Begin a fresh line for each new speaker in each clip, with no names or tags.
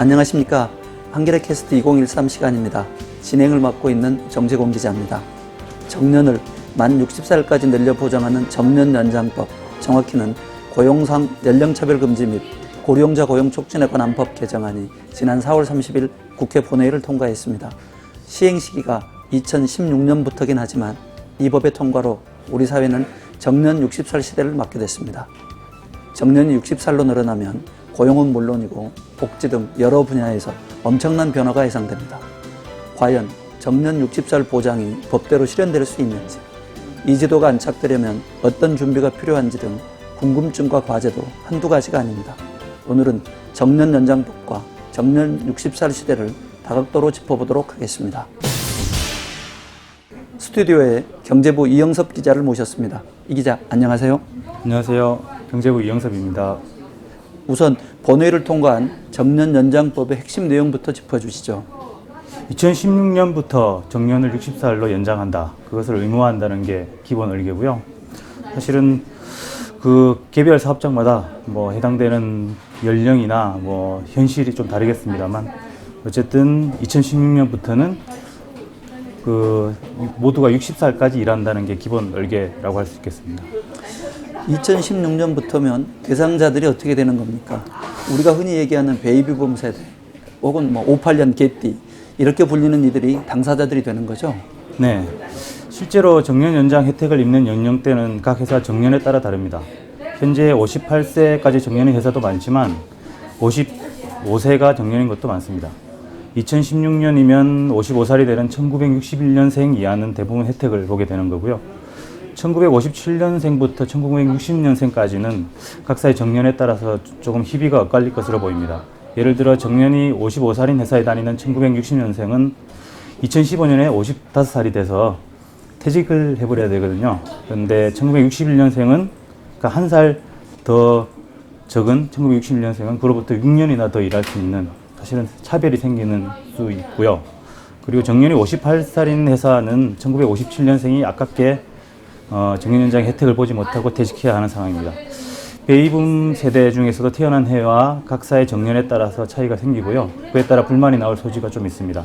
안녕하십니까. 한겨레 캐스트 2013 시간입니다. 진행을 맡고 있는 정재공 기자입니다. 정년을 만 60살까지 늘려 보장하는 정년연장법, 정확히는 고용상 연령차별금지 및 고령자 고용 촉진에 관한 법 개정안이 지난 4월 30일 국회 본회의를 통과했습니다. 시행 시기가 2016년부터긴 하지만 이 법의 통과로 우리 사회는 정년 60살 시대를 맞게 됐습니다. 정년이 60살로 늘어나면 고용은 물론이고 복지 등 여러 분야에서 엄청난 변화가 예상됩니다. 과연 정년 60살 보장이 법대로 실현될 수 있는지, 이 제도가 안착되려면 어떤 준비가 필요한지 등 궁금증과 과제도 한두 가지가 아닙니다. 오늘은 정년 연장법과 정년 60살 시대를 다각도로 짚어보도록 하겠습니다. 스튜디오에 경제부 이영섭 기자를 모셨습니다. 이 기자, 안녕하세요.
안녕하세요. 경제부 이영섭입니다.
우선 본회의를 통과한 정년 연장법의 핵심 내용부터 짚어주시죠.
2016년부터 정년을 60살로 연장한다. 그것을 의무화한다는 게 기본 의견이고요. 사실은 그 개별 사업장마다 해당되는 연령이나 현실이 좀 다르겠습니다만, 어쨌든 2016년부터는 모두가 60살까지 일한다는 게 기본 의견이라고 할 수 있겠습니다.
2016년부터면 대상자들이 어떻게 되는 겁니까? 우리가 흔히 얘기하는 베이비붐 세대 혹은 58년 개띠 이렇게 불리는 이들이 당사자들이 되는 거죠?
네. 실제로 정년 연장 혜택을 입는 연령대는 각 회사 정년에 따라 다릅니다. 현재 58세까지 정년인 회사도 많지만 55세가 정년인 것도 많습니다. 2016년이면 55살이 되는 1961년생 이하는 대부분 혜택을 보게 되는 거고요. 1957년생부터 1960년생까지는 각사의 정년에 따라서 조금 희비가 엇갈릴 것으로 보입니다. 예를 들어 정년이 55살인 회사에 다니는 1960년생은 2015년에 55살이 돼서 퇴직을 해버려야 되거든요. 그런데 1961년생은 한 살 더 적은 1961년생은 그로부터 6년이나 더 일할 수 있는, 사실은 차별이 생기는 수 있고요. 그리고 정년이 58살인 회사는 1957년생이 아깝게 정년 연장 혜택을 보지 못하고 퇴직해야 하는 상황입니다. 베이비붐 세대 중에서도 태어난 해와 각사의 정년에 따라서 차이가 생기고요. 그에 따라 불만이 나올 소지가 좀 있습니다.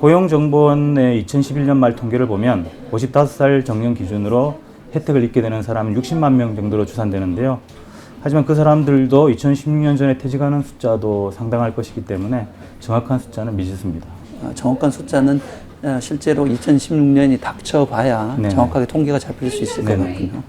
고용정보원의 2011년 말 통계를 보면 55살 정년 기준으로 혜택을 입게 되는 사람은 60만 명 정도로 추산되는데요. 하지만 그 사람들도 2016년 전에 퇴직하는 숫자도 상당할 것이기 때문에 정확한 숫자는 미지수입니다.
정확한 숫자는 실제로 2016년이 닥쳐봐야
네네.
정확하게 통계가 잡힐 수 있을 것
네네.
같군요.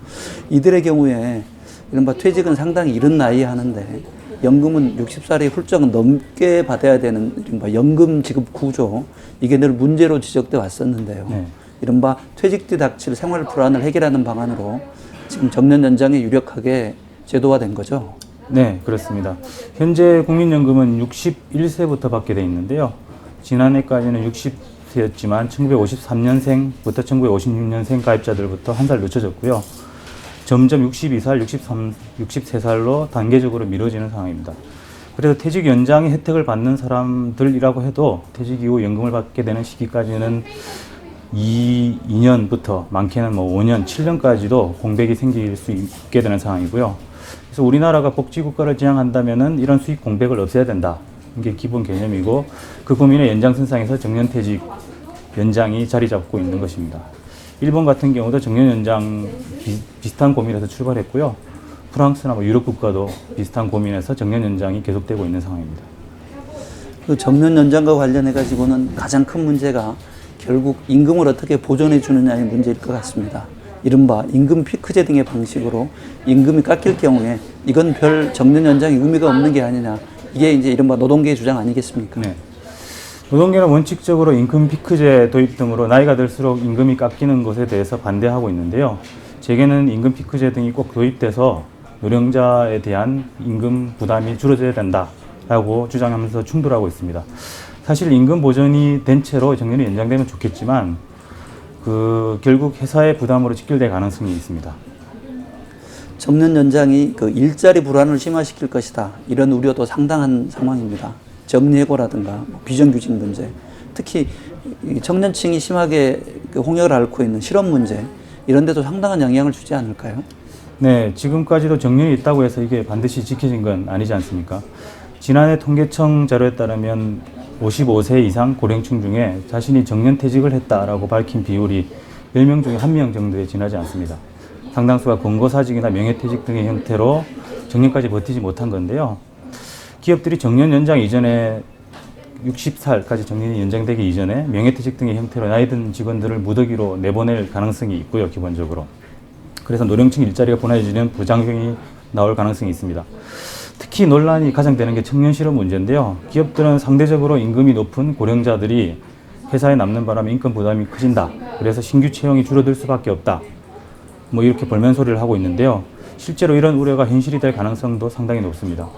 이들의 경우에 이른바 퇴직은 상당히 이른 나이에 하는데 연금은 60살이 훌쩍 넘게 받아야 되는 이른바 연금 지급 구조, 이게 늘 문제로 지적돼 왔었는데요.
네.
이른바 퇴직 뒤 닥칠 생활 불안을 해결하는 방안으로 지금 정년 연장이 유력하게 제도화된 거죠?
네, 그렇습니다. 현재 국민연금은 61세부터 받게 돼 있는데요. 지난해까지는 60세였지만 1953년생부터 1956년생 가입자들부터 한 살 늦춰졌고요. 점점 62살, 63살로 단계적으로 미뤄지는 상황입니다. 그래서 퇴직 연장의 혜택을 받는 사람들이라고 해도 퇴직 이후 연금을 받게 되는 시기까지는 2년부터 많게는 5년, 7년까지도 공백이 생길 수 있게 되는 상황이고요. 그래서 우리나라가 복지국가를 지향한다면은 이런 수익 공백을 없애야 된다. 이게 기본 개념이고, 그 고민의 연장선상에서 정년퇴직 연장이 자리 잡고 있는 것입니다. 일본 같은 경우도 정년 연장 비슷한 고민에서 출발했고요. 프랑스나 유럽 국가도 비슷한 고민에서 정년 연장이 계속되고 있는 상황입니다.
그 정년 연장과 관련해 가지고는 가장 큰 문제가 결국 임금을 어떻게 보존해 주느냐의 문제일 것 같습니다. 이른바 임금 피크제 등의 방식으로 임금이 깎일 경우에 이건 별 정년 연장의 의미가 없는 게 아니냐. 이게 이제 이른바 노동계의 주장 아니겠습니까?
네. 노동계는 원칙적으로 임금 피크제 도입 등으로 나이가 들수록 임금이 깎이는 것에 대해서 반대하고 있는데요. 제게는 임금 피크제 등이 꼭 도입돼서 노령자에 대한 임금 부담이 줄어져야 된다라고 주장하면서 충돌하고 있습니다. 사실 임금 보전이 된 채로 정년이 연장되면 좋겠지만 결국 회사의 부담으로 직결될 가능성이 있습니다.
정년 연장이 그 일자리 불안을 심화시킬 것이다. 이런 우려도 상당한 상황입니다. 정리해고라든가 비정규직 문제, 특히 청년층이 심하게 홍역을 앓고 있는 실업 문제, 이런 데도 상당한 영향을 주지 않을까요?
네, 지금까지도 정년이 있다고 해서 이게 반드시 지켜진 건 아니지 않습니까? 지난해 통계청 자료에 따르면 55세 이상 고령층 중에 자신이 정년퇴직을 했다라고 밝힌 비율이 10명 중에 1명 정도에 지나지 않습니다. 상당수가 권고사직이나 명예퇴직 등의 형태로 정년까지 버티지 못한 건데요. 기업들이 정년 연장 이전에 60살까지 정년이 연장되기 이전에 명예퇴직 등의 형태로 나이 든 직원들을 무더기로 내보낼 가능성이 있고요, 기본적으로. 그래서 노령층 일자리가 보내지는 부작용이 나올 가능성이 있습니다. 특히 논란이 가장 되는 게 청년 실업 문제인데요. 기업들은 상대적으로 임금이 높은 고령자들이 회사에 남는 바람에 인건 부담이 커진다. 그래서 신규 채용이 줄어들 수밖에 없다. 뭐 이렇게 볼멘소리를 하고 있는데요. 실제로 이런 우려가 현실이 될 가능성도 상당히 높습니다.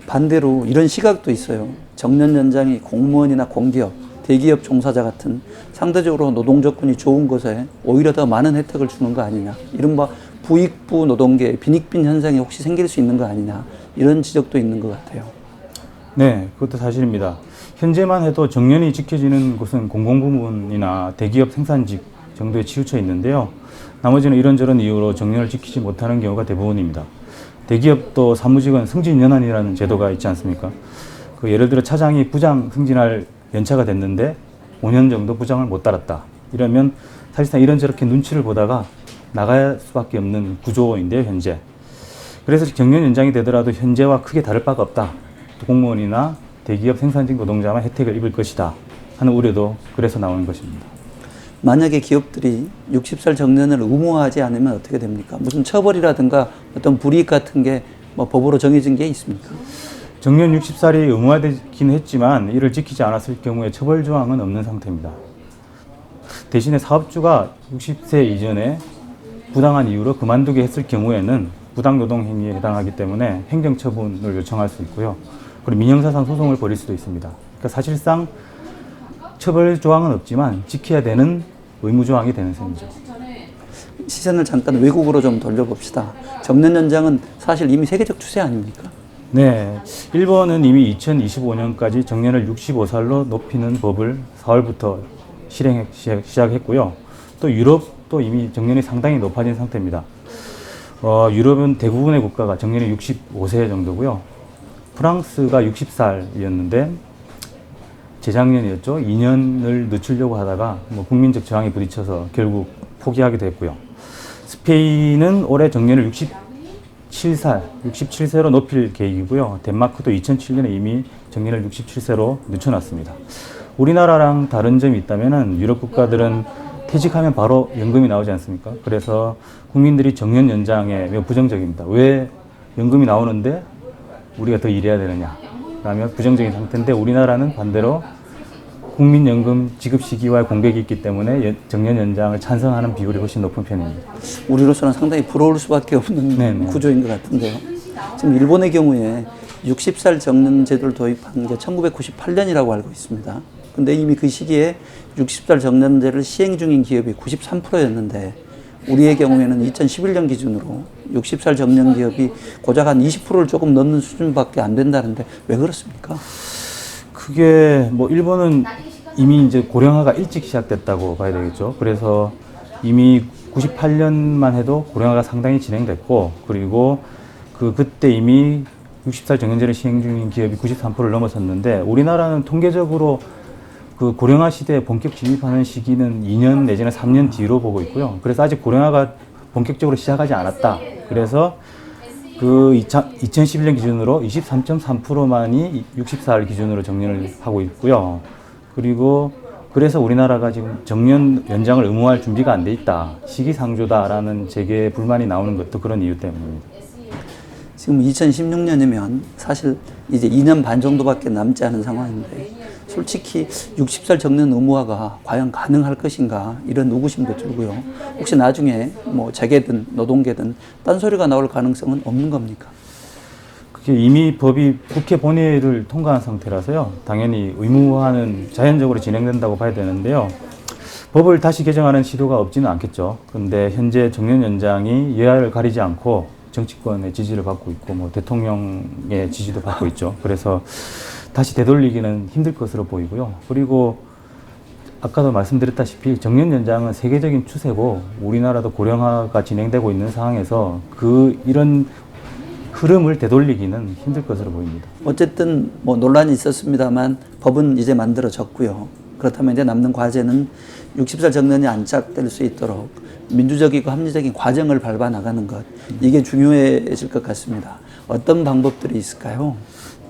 반대로 이런 시각도 있어요. 정년 연장이 공무원이나 공기업, 대기업 종사자 같은 상대적으로 노동 조건이 좋은 곳에 오히려 더 많은 혜택을 주는 거 아니냐. 이른바 부익부 노동계, 빈익빈 현상이 혹시 생길 수 있는 거 아니냐. 이런 지적도 있는 것 같아요.
네, 그것도 사실입니다. 현재만 해도 정년이 지켜지는 곳은 공공부문이나 대기업 생산직 정도에 치우쳐 있는데요. 나머지는 이런저런 이유로 정년을 지키지 못하는 경우가 대부분입니다. 대기업도 사무직은 승진연한이라는 제도가 있지 않습니까? 예를 들어 차장이 부장 승진할 연차가 됐는데 5년 정도 부장을 못 달았다. 이러면 사실상 이런저렇게 눈치를 보다가 나갈 수밖에 없는 구조인데요, 현재. 그래서 정년 연장이 되더라도 현재와 크게 다를 바가 없다. 공무원이나 대기업 생산직 노동자만 혜택을 입을 것이다 하는 우려도 그래서 나오는 것입니다.
만약에 기업들이 60살 정년을 의무화하지 않으면 어떻게 됩니까? 무슨 처벌이라든가 어떤 불이익 같은 게 뭐 법으로 정해진 게 있습니까?
정년 60살이 의무화되긴 했지만 이를 지키지 않았을 경우에 처벌 조항은 없는 상태입니다. 대신에 사업주가 60세 이전에 부당한 이유로 그만두게 했을 경우에는 부당노동 행위에 해당하기 때문에 행정처분을 요청할 수 있고요. 그리고 민형사상 소송을 벌일 수도 있습니다. 그러니까 사실상 처벌 조항은 없지만 지켜야 되는 의무 조항이 되는 셈이죠.
시선을 잠깐 외국으로 좀 돌려봅시다. 정년 연장은 사실 이미 세계적 추세 아닙니까?
네, 일본은 이미 2025년까지 정년을 65살로 높이는 법을 4월부터 시작했고요. 또 유럽도 이미 정년이 상당히 높아진 상태입니다. 유럽은 대부분의 국가가 정년이 65세 정도고요. 프랑스가 60살이었는데 재작년이었죠. 2년을 늦추려고 하다가 국민적 저항에 부딪혀서 결국 포기하게 됐고요. 스페인은 올해 정년을 67세로 높일 계획이고요. 덴마크도 2007년에 이미 정년을 67세로 늦춰놨습니다. 우리나라랑 다른 점이 있다면은 유럽 국가들은 퇴직하면 바로 연금이 나오지 않습니까? 그래서 국민들이 정년 연장에 매우 부정적입니다. 왜 연금이 나오는데 우리가 더 일해야 되느냐? 라면 부정적인 상태인데 우리나라는 반대로 국민연금 지급 시기와 공백이 있기 때문에 정년 연장을 찬성하는 비율이 훨씬 높은 편입니다.
우리로서는 상당히 부러울 수밖에 없는
네네.
구조인 것 같은데요. 지금 일본의 경우에 60살 정년 제도를 도입한 게 1998년이라고 알고 있습니다. 근데 이미 그 시기에 60살 정년제를 시행 중인 기업이 93%였는데 우리의 경우에는 2011년 기준으로 60살 정년 기업이 고작 한 20%를 조금 넘는 수준밖에 안 된다는데 왜 그렇습니까?
그게 일본은 이미 이제 고령화가 일찍 시작됐다고 봐야 되겠죠. 그래서 이미 98년만 해도 고령화가 상당히 진행됐고, 그리고 그때 이미 60살 정년제를 시행 중인 기업이 93%를 넘어섰는데, 우리나라는 통계적으로 그 고령화 시대에 본격 진입하는 시기는 2년 내지는 3년 뒤로 보고 있고요. 그래서 아직 고령화가 본격적으로 시작하지 않았다. 그래서 2011년 기준으로 23.3%만이 60살 기준으로 정년을 하고 있고요. 그래서 우리나라가 지금 정년 연장을 의무화할 준비가 안 돼 있다. 시기상조다라는 재계 불만이 나오는 것도 그런 이유 때문입니다.
지금 2016년이면 사실 이제 2년 반 정도밖에 남지 않은 상황인데 솔직히 60살 정년 의무화가 과연 가능할 것인가 이런 의구심도 들고요. 혹시 나중에 재계든 노동계든 딴소리가 나올 가능성은 없는 겁니까?
그게 이미 법이 국회 본회의를 통과한 상태라서요. 당연히 의무화는 자연적으로 진행된다고 봐야 되는데요. 법을 다시 개정하는 시도가 없지는 않겠죠. 그런데 현재 정년 연장이 여야를 가리지 않고 정치권의 지지를 받고 있고 대통령의 지지도 받고 있죠. 그래서 다시 되돌리기는 힘들 것으로 보이고요. 그리고 아까도 말씀드렸다시피 정년 연장은 세계적인 추세고 우리나라도 고령화가 진행되고 있는 상황에서 이런 흐름을 되돌리기는 힘들 것으로 보입니다.
어쨌든 뭐 논란이 있었습니다만 법은 이제 만들어졌고요. 그렇다면 이제 남는 과제는 60살 정년이 안착될 수 있도록 민주적이고 합리적인 과정을 밟아 나가는 것, 이게 중요해질 것 같습니다. 어떤 방법들이 있을까요?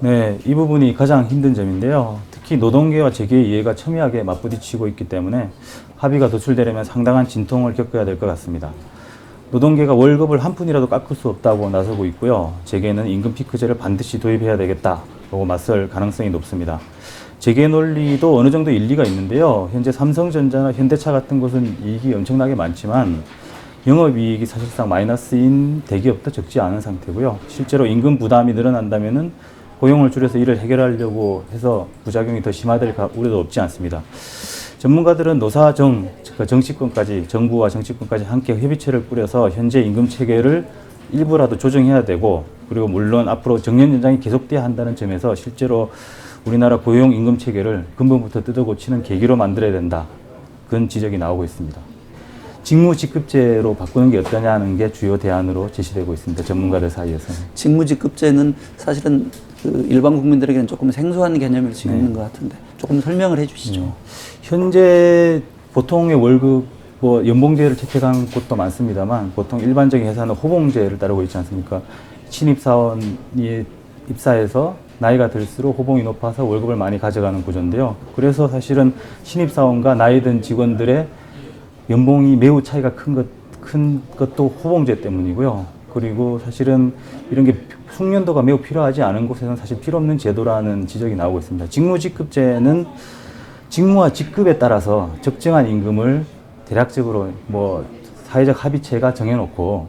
네, 이 부분이 가장 힘든 점인데요. 특히 노동계와 재계의 이해가 첨예하게 맞부딪히고 있기 때문에 합의가 도출되려면 상당한 진통을 겪어야 될 것 같습니다. 노동계가 월급을 한 푼이라도 깎을 수 없다고 나서고 있고요. 재계는 임금 피크제를 반드시 도입해야 되겠다고 맞설 가능성이 높습니다. 재계 논리도 어느 정도 일리가 있는데요. 현재 삼성전자나 현대차 같은 곳은 이익이 엄청나게 많지만 영업이익이 사실상 마이너스인 대기업도 적지 않은 상태고요. 실제로 임금 부담이 늘어난다면은 고용을 줄여서 이를 해결하려고 해서 부작용이 더 심화될 우려도 없지 않습니다. 전문가들은 노사정, 정치권까지, 정부와 정치권까지 함께 협의체를 꾸려서 현재 임금 체계를 일부라도 조정해야 되고, 그리고 물론 앞으로 정년 연장이 계속돼야 한다는 점에서 실제로 우리나라 고용 임금 체계를 근본부터 뜯어고치는 계기로 만들어야 된다. 그런 지적이 나오고 있습니다. 직무직급제로 바꾸는 게 어떠냐는 게 주요 대안으로 제시되고 있습니다. 전문가들 사이에서는.
직무직급제는 사실은 그 일반 국민들에게는 조금 생소한 개념일 수 있는 것 같은데 조금 설명을 해주시죠.
현재 보통의 월급, 뭐 연봉제를 채택한 곳도 많습니다만 보통 일반적인 회사는 호봉제를 따르고 있지 않습니까? 신입사원이 입사해서 나이가 들수록 호봉이 높아서 월급을 많이 가져가는 구조인데요. 그래서 사실은 신입사원과 나이 든 직원들의 연봉이 매우 차이가 큰 것도 호봉제 때문이고요. 그리고 사실은 이런 게 숙련도가 매우 필요하지 않은 곳에서는 사실 필요 없는 제도라는 지적이 나오고 있습니다. 직무직급제는 직무와 직급에 따라서 적정한 임금을 대략적으로 뭐 사회적 합의체가 정해놓고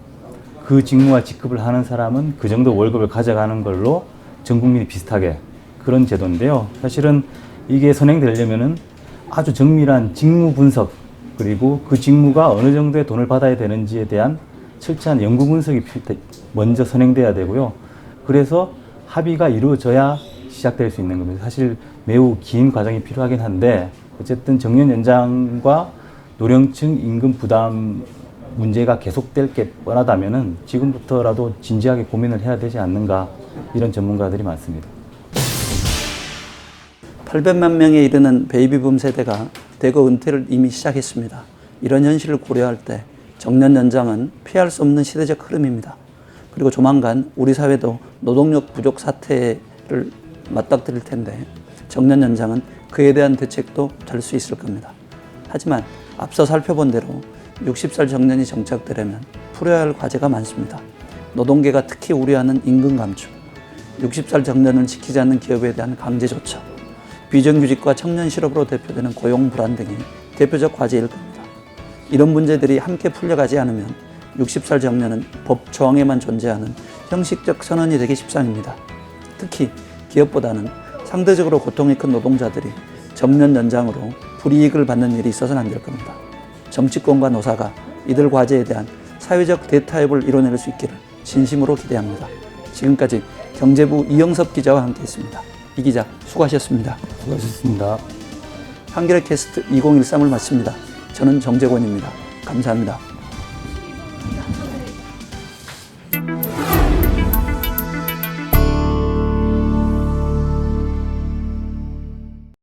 그 직무와 직급을 하는 사람은 그 정도 월급을 가져가는 걸로 전 국민이 비슷하게 그런 제도인데요. 사실은 이게 선행되려면은 아주 정밀한 직무 분석, 그리고 그 직무가 어느 정도의 돈을 받아야 되는지에 대한 철저한 연구 분석이 먼저 선행돼야 되고요. 그래서 합의가 이루어져야 시작될 수 있는 겁니다. 사실 매우 긴 과정이 필요하긴 한데 어쨌든 정년 연장과 노령층 임금 부담 문제가 계속될 게 뻔하다면은 지금부터라도 진지하게 고민을 해야 되지 않는가, 이런 전문가들이 많습니다.
800만 명에 이르는 베이비붐 세대가 대거 은퇴를 이미 시작했습니다. 이런 현실을 고려할 때 정년 연장은 피할 수 없는 시대적 흐름입니다. 그리고 조만간 우리 사회도 노동력 부족 사태를 맞닥뜨릴 텐데 정년 연장은 그에 대한 대책도 될 수 있을 겁니다. 하지만 앞서 살펴본 대로 60살 정년이 정착되려면 풀어야 할 과제가 많습니다. 노동계가 특히 우려하는 임금 감축, 60살 정년을 지키지 않는 기업에 대한 강제 조처, 비정규직과 청년 실업으로 대표되는 고용 불안 등이 대표적 과제일 겁니다. 이런 문제들이 함께 풀려가지 않으면 60살 정년은 법 조항에만 존재하는 형식적 선언이 되기 십상입니다. 특히 기업보다는 상대적으로 고통이 큰 노동자들이 정년 연장으로 불이익을 받는 일이 있어서는 안 될 겁니다. 정치권과 노사가 이들 과제에 대한 사회적 대타협을 이뤄낼 수 있기를 진심으로 기대합니다. 지금까지 경제부 이영섭 기자와 함께했습니다. 이 기자 수고하셨습니다.
수고하셨습니다.
한겨레 캐스트 2013을 마칩니다. 저는 정재권입니다. 감사합니다.